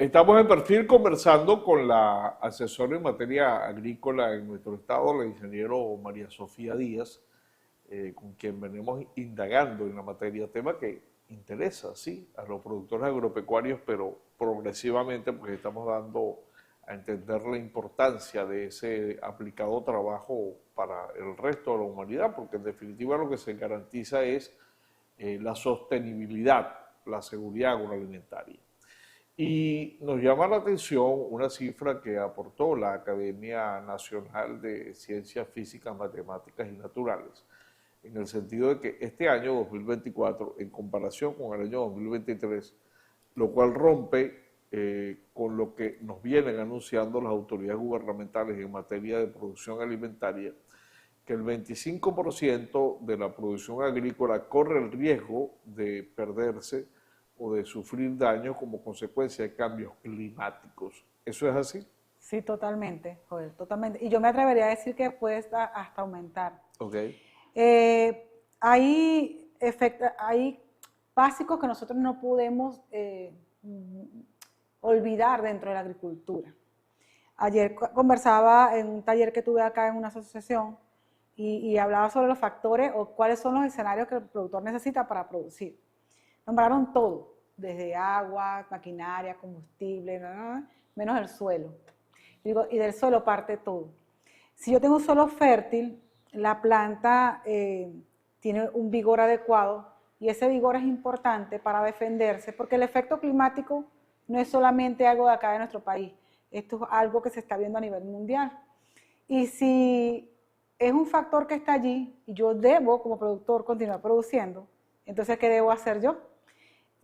Estamos en Perfil conversando con la asesora en materia agrícola en nuestro estado, la ingeniero María Sofía Díaz, con quien venimos indagando en la materia, tema que interesa, sí, a los productores agropecuarios, pero progresivamente, porque estamos dando a entender la importancia de ese aplicado trabajo para el resto de la humanidad, porque en definitiva lo que se garantiza es la sostenibilidad, la seguridad agroalimentaria. Y nos llama la atención una cifra que aportó la Academia Nacional de Ciencias Físicas, Matemáticas y Naturales, en el sentido de que este año 2024, en comparación con el año 2023, lo cual rompe con lo que nos vienen anunciando las autoridades gubernamentales en materia de producción alimentaria, que el 25% de la producción agrícola corre el riesgo de perderse o de sufrir daños como consecuencia de cambios climáticos. ¿Eso es así? Sí, totalmente, Joel, totalmente. Y yo me atrevería a decir que puede hasta aumentar. Ok. Hay básicos que nosotros no podemos olvidar dentro de la agricultura. Ayer conversaba en un taller que tuve acá en una asociación y hablaba sobre los factores o cuáles son los escenarios que el productor necesita para producir. Nombraron todo, desde agua, maquinaria, combustible, menos el suelo. Y del suelo parte todo. Si yo tengo un suelo fértil, la planta tiene un vigor adecuado y ese vigor es importante para defenderse porque el efecto climático no es solamente algo de acá de nuestro país, esto es algo que se está viendo a nivel mundial. Y si es un factor que está allí y yo debo como productor continuar produciendo, entonces ¿qué debo hacer yo?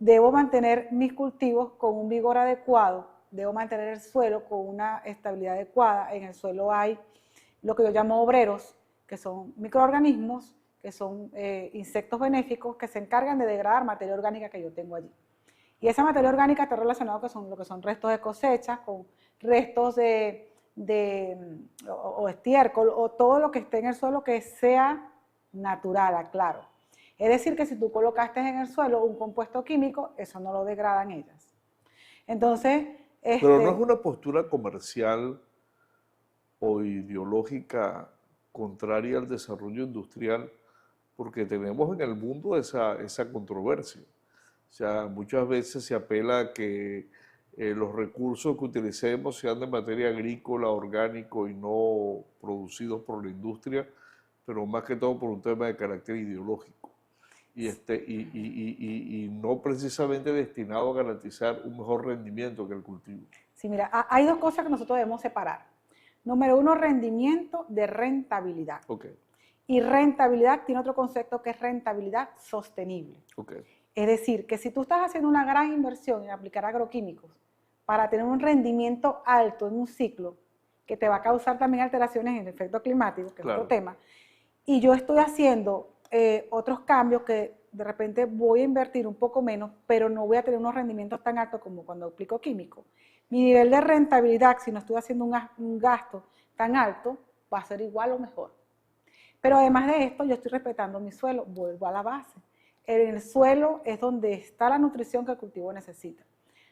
Debo mantener mis cultivos con un vigor adecuado, debo mantener el suelo con una estabilidad adecuada. En el suelo hay lo que yo llamo obreros, que son microorganismos, que son insectos benéficos que se encargan de degradar materia orgánica que yo tengo allí. Y esa materia orgánica está relacionada con lo que son restos de cosechas, con restos o estiércol, o todo lo que esté en el suelo que sea natural, aclaro. Es decir, que si tú colocaste en el suelo un compuesto químico, eso no lo degradan ellas. Entonces, Pero no es una postura comercial o ideológica contraria al desarrollo industrial, porque tenemos en el mundo esa controversia. O sea, muchas veces se apela a que los recursos que utilicemos sean de materia agrícola, orgánico y no producidos por la industria, pero más que todo por un tema de carácter ideológico. Y no precisamente destinado a garantizar un mejor rendimiento que el cultivo. Sí, mira, hay dos cosas que nosotros debemos separar. Número uno, rendimiento de rentabilidad. Okay. Y rentabilidad tiene otro concepto que es rentabilidad sostenible. Okay. Es decir, que si tú estás haciendo una gran inversión en aplicar agroquímicos para tener un rendimiento alto en un ciclo, que te va a causar también alteraciones en el efecto climático, que claro. es otro tema, y yo estoy haciendo otros cambios que de repente voy a invertir un poco menos, pero no voy a tener unos rendimientos tan altos como cuando aplico químico. Mi nivel de rentabilidad, si no estoy haciendo un gasto tan alto, va a ser igual o mejor. Pero además de esto, yo estoy respetando mi suelo, vuelvo a la base. En el suelo es donde está la nutrición que el cultivo necesita.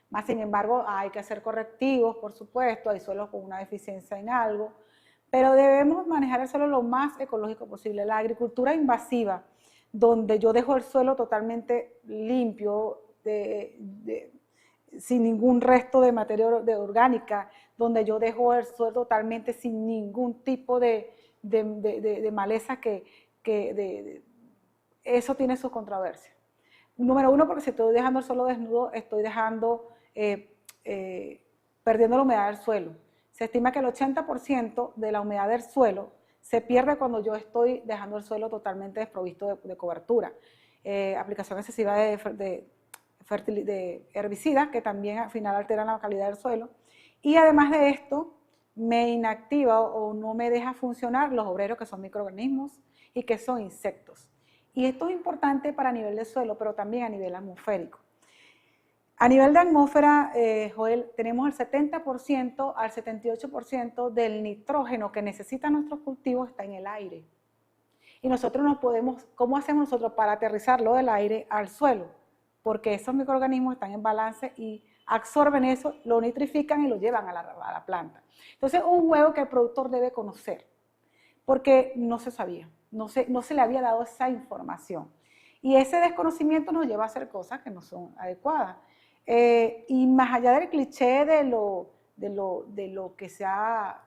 Más sin embargo, hay que hacer correctivos, por supuesto, hay suelos con una deficiencia en algo, pero debemos manejar el suelo lo más ecológico posible. La agricultura invasiva, donde yo dejo el suelo totalmente limpio, sin ningún resto de materia orgánica, donde yo dejo el suelo totalmente sin ningún tipo de maleza eso tiene sus controversias. Número uno, porque si estoy dejando el suelo desnudo, estoy perdiendo la humedad del suelo. Se estima que el 80% de la humedad del suelo se pierde cuando yo estoy dejando el suelo totalmente desprovisto de cobertura. Aplicación excesiva de herbicidas que también al final alteran la calidad del suelo. Y además de esto, me inactiva o no me deja funcionar los obreros que son microorganismos y que son insectos. Y esto es importante para nivel de suelo, pero también a nivel atmosférico. A nivel de atmósfera, Joel, tenemos el 70% al 78% del nitrógeno que necesitan nuestros cultivos está en el aire. Y nosotros no podemos, ¿cómo hacemos nosotros para aterrizarlo del aire al suelo? Porque esos microorganismos están en balance y absorben eso, lo nitrifican y lo llevan a la planta. Entonces, un juego que el productor debe conocer, porque no se sabía, no se le había dado esa información. Y ese desconocimiento nos lleva a hacer cosas que no son adecuadas. Y más allá del cliché de lo que sea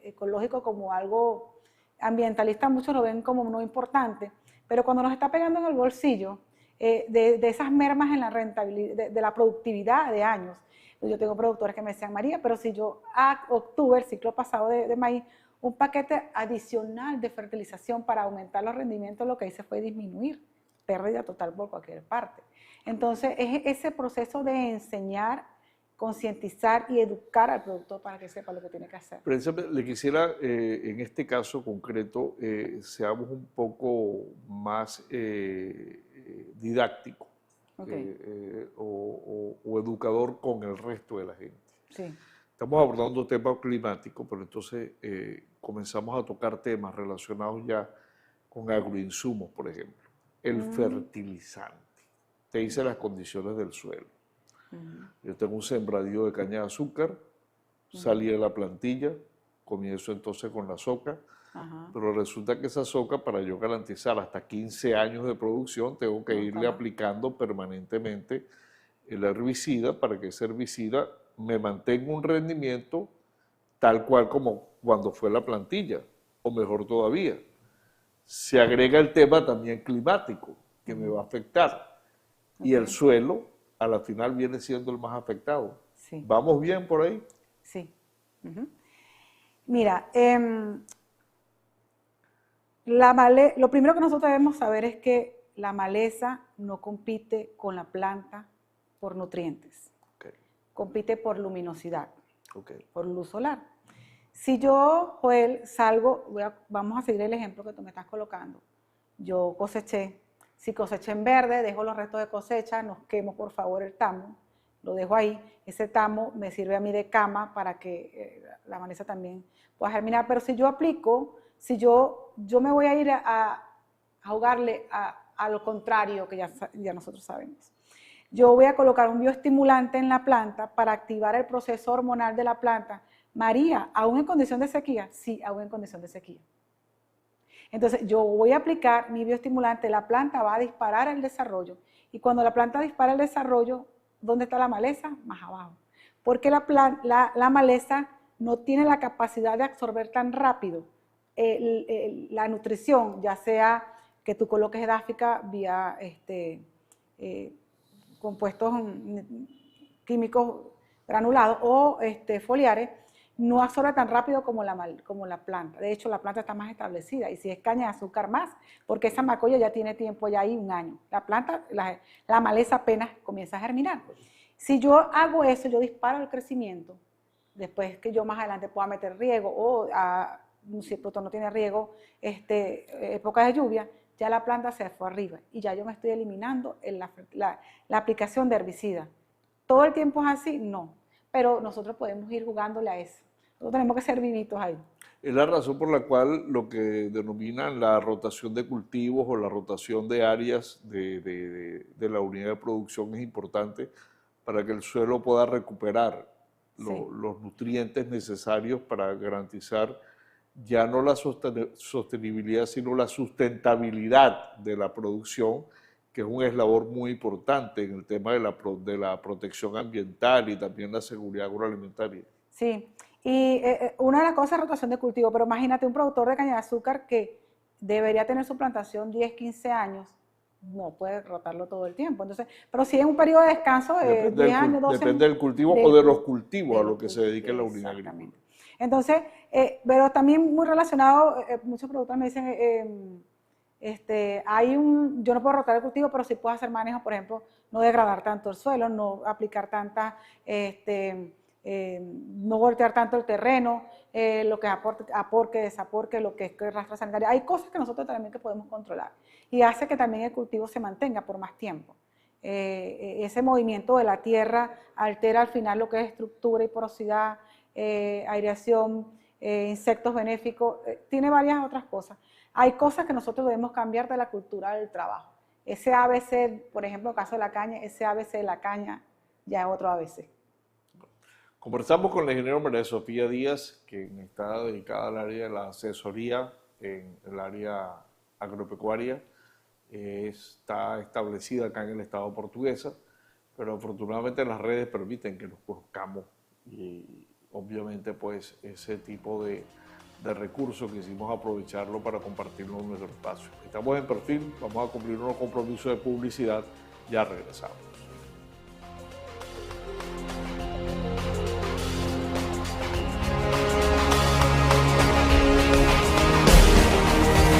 ecológico como algo ambientalista, muchos lo ven como no importante, pero cuando nos está pegando en el bolsillo, de esas mermas en la rentabilidad, de la productividad de años. Yo tengo productores que me decían, María, pero si yo obtuve el ciclo pasado de maíz, un paquete adicional de fertilización para aumentar los rendimientos, lo que hice fue disminuir, pérdida total por cualquier parte. Entonces, es ese proceso de enseñar, concientizar y educar al productor para que sepa lo que tiene que hacer. Precisamente le quisiera, en este caso concreto, seamos un poco más didáctico, Okay. o educador con el resto de la gente. Sí. Estamos abordando temas climáticos, pero entonces comenzamos a tocar temas relacionados ya con agroinsumos, por ejemplo. El fertilizante. Te dice las condiciones del suelo. Yo tengo un sembradío de caña de azúcar, salí de la plantilla, comienzo entonces con la soca, pero resulta que esa soca, para yo garantizar hasta 15 años de producción, tengo que irle aplicando permanentemente el herbicida para que ese herbicida me mantenga un rendimiento tal cual como cuando fue la plantilla, o mejor todavía. Se agrega el tema también climático, que me va a afectar, y el suelo a la final viene siendo el más afectado. Sí. ¿Vamos bien por ahí? Sí. Mira, lo primero que nosotros debemos saber es que la maleza no compite con la planta por nutrientes. Okay. Compite por luminosidad, Okay. por luz solar. Si yo, Joel, salgo, vamos a seguir el ejemplo que tú me estás colocando. Yo coseché. Si coseché en verde, dejo los restos de cosecha, no quemo por favor el tamo, lo dejo ahí. Ese tamo me sirve a mí de cama para que la maleza también pueda germinar. Pero si yo aplico, si yo me voy a ir a jugarle a lo contrario que ya nosotros sabemos. Yo voy a colocar un bioestimulante en la planta para activar el proceso hormonal de la planta. María, ¿aún en condición de sequía? Sí, aún en condición de sequía. Entonces, yo voy a aplicar mi bioestimulante, la planta va a disparar el desarrollo. Y cuando la planta dispara el desarrollo, ¿dónde está la maleza? Más abajo. Porque la maleza no tiene la capacidad de absorber tan rápido la nutrición, ya sea que tú coloques edáfica vía compuestos químicos granulados o foliares, no absorbe tan rápido como la planta. De hecho, la planta está más establecida y si es caña de azúcar más, porque esa macoya ya tiene tiempo ya ahí, un año. La planta, la maleza apenas comienza a germinar. Si yo hago eso, yo disparo el crecimiento, después que yo más adelante pueda meter riego o si el productor no tiene riego, época de lluvia, ya la planta se fue arriba y ya yo me estoy eliminando la aplicación de herbicida. ¿Todo el tiempo es así? No, pero nosotros podemos ir jugándole a eso. Nosotros tenemos que ser vivitos ahí. Es la razón por la cual lo que denominan la rotación de cultivos o la rotación de áreas de la unidad de producción es importante para que el suelo pueda recuperar los nutrientes necesarios para garantizar ya no la sostenibilidad, sino la sustentabilidad de la producción, que es un eslabón muy importante en el tema de la protección ambiental y también la seguridad agroalimentaria. Sí, y una de las cosas es rotación de cultivo, pero imagínate un productor de caña de azúcar que debería tener su plantación 10, 15 años, no puede rotarlo todo el tiempo. Entonces, pero si es un periodo de descanso de 10 años, 12 años. Depende del cultivo o de los cultivos a los que se dedique la unidad agrícola. Entonces, pero también muy relacionado, muchos productores me dicen, yo no puedo rotar el cultivo, pero sí puedo hacer manejo, por ejemplo, no degradar tanto el suelo, no aplicar tanta, no voltear tanto el terreno, lo que es aporque, desaporque, lo que es rastra sanitaria. Hay cosas que nosotros también que podemos controlar y hace que también el cultivo se mantenga por más tiempo. Ese movimiento de la tierra altera al final lo que es estructura y porosidad, aireación, insectos benéficos, tiene varias otras cosas. Hay cosas que nosotros debemos cambiar de la cultura del trabajo. Ese ABC, por ejemplo, en el caso de la caña, ese ABC de la caña ya es otro ABC. Conversamos con la ingeniera María Sofía Díaz, que está dedicada al área de la asesoría en el área agropecuaria. Está establecida acá en el estado portuguesa, pero afortunadamente las redes permiten que nos conozcamos y obviamente pues ese tipo de recursos quisimos aprovecharlo para compartirlo en nuestro espacio. Estamos en Perfil, vamos a cumplir unos compromisos de publicidad, ya regresamos.